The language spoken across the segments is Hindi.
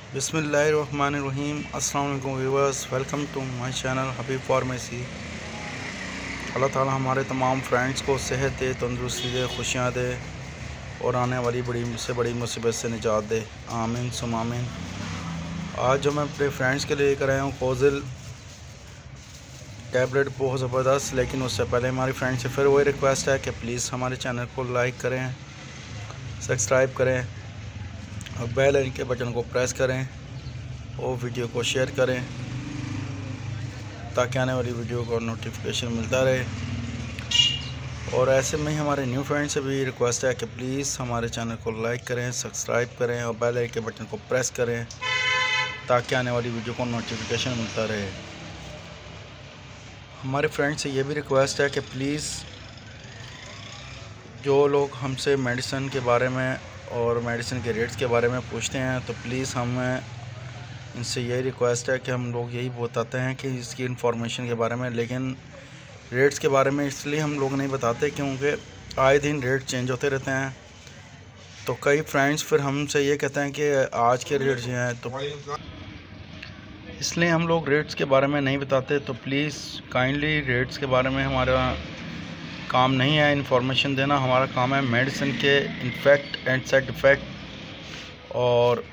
बिस्मिल्लाहिर्रहमानिर्रहीम। अस्सलाम वालेकुम viewers, welcome to my channel Habib pharmacy. अल्लाह ताला हमारे तमाम फ्रेंड्स को सेहत दे, तंदुरुस्ती दे, खुशियाँ दे और आने वाली बड़ी मुसीबत से निजात दे। आमीन सुम आमीन। आज जो मैं अपने फ्रेंड्स के लिए लेकर आया हूँ कोजिल टैबलेट, बहुत ज़बरदस्त। लेकिन उससे पहले हमारी फ्रेंड से फिर वही रिक्वेस्ट है कि प्लीज़ हमारे चैनल को लाइक करें, सब्सक्राइब करें और बेल आइकन के बटन को प्रेस करें और वीडियो को शेयर करें ताकि आने वाली वीडियो को नोटिफिकेशन मिलता रहे। और ऐसे में ही हमारे न्यू फ्रेंड से भी रिक्वेस्ट है कि प्लीज़ हमारे चैनल को लाइक करें, सब्सक्राइब करें और बेल आइकन के बटन को प्रेस करें ताकि आने वाली वीडियो को नोटिफिकेशन मिलता रहे। हमारे फ्रेंड से ये भी रिक्वेस्ट है कि प्लीज़ जो लोग हमसे मेडिसिन के बारे में और मेडिसिन के रेट्स के बारे में पूछते हैं तो प्लीज़ हमें इनसे यही रिक्वेस्ट है कि हम लोग यही बताते हैं कि इसकी इन्फॉर्मेशन के बारे में, लेकिन रेट्स के बारे में इसलिए हम लोग नहीं बताते क्योंकि आए दिन रेट चेंज होते रहते हैं। तो कई फ्रेंड्स फिर हमसे ये कहते हैं कि आज के रेट जो हैं, तो इसलिए हम लोग रेट्स के बारे में नहीं बताते। तो प्लीज़ काइंडली रेट्स के बारे में हमारा काम नहीं है इन्फॉर्मेशन देना। हमारा काम है मेडिसिन के इन्फेक्ट एंड साइड इफ़ेक्ट और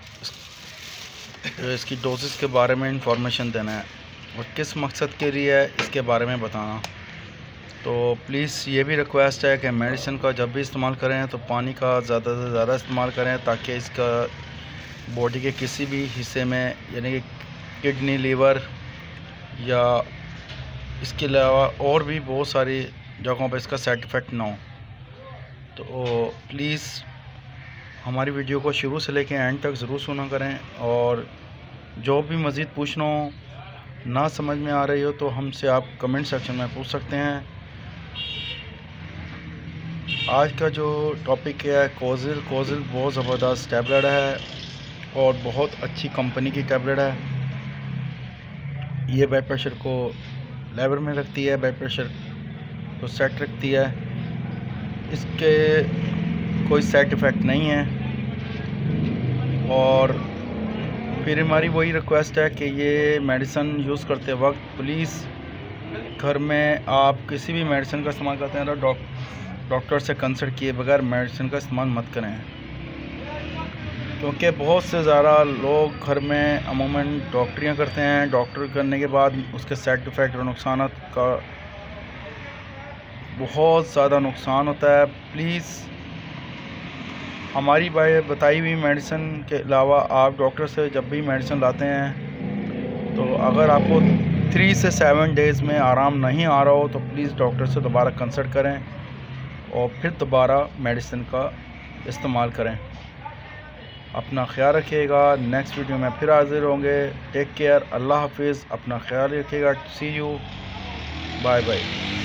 इसकी डोजेस के बारे में इंफॉर्मेशन देना है और किस मकसद के लिए है इसके बारे में बताना। तो प्लीज़ ये भी रिक्वेस्ट है कि मेडिसिन का जब भी इस्तेमाल करें तो पानी का ज़्यादा से ज़्यादा इस्तेमाल करें ताकि इसका बॉडी के किसी भी हिस्से में, यानी कि किडनी, लीवर या इसके अलावा और भी बहुत सारी जगहों पर इसका साइड इफ़ेक्ट ना हो। तो प्लीज़ हमारी वीडियो को शुरू से लेकर एंड तक ज़रूर सुना करें और जो भी मज़ीद पूछना हो, ना समझ में आ रही हो तो हमसे आप कमेंट सेक्शन में पूछ सकते हैं। आज का जो टॉपिक है कोजिल बहुत ज़बरदस्त टैबलेट है और बहुत अच्छी कंपनी की टैबलेट है। ये ब्लड प्रेशर को लेवल में रखती है, ब्लड प्रेशर को सेट रखती है। इसके कोई साइड इफ़ेक्ट नहीं है। और फिर हमारी वही रिक्वेस्ट है कि ये मेडिसिन यूज़ करते वक्त प्लीज़ घर में आप किसी भी मेडिसिन का इस्तेमाल करते हैं तो डॉक्टर से कंसल्ट किए बगैर मेडिसिन का इस्तेमाल मत करें, क्योंकि बहुत से ज़्यादा लोग घर में अमूमन डॉक्टरियाँ करते हैं। डॉक्टर करने के बाद उसके साइड इफ़ेक्ट और नुकसान का बहुत ज़्यादा नुकसान होता है। प्लीज़ हमारी बताई हुई मेडिसिन के अलावा आप डॉक्टर से जब भी मेडिसिन लाते हैं तो अगर आपको 3 से 7 डेज़ में आराम नहीं आ रहा हो तो प्लीज़ डॉक्टर से दोबारा कंसल्ट करें और फिर दोबारा मेडिसिन का इस्तेमाल करें। अपना ख्याल रखिएगा। नेक्स्ट वीडियो में फिर हाजिर होंगे। टेक केयर, अल्लाह हाफिज़, अपना ख्याल रखिएगा। सी यू, बाय बाय।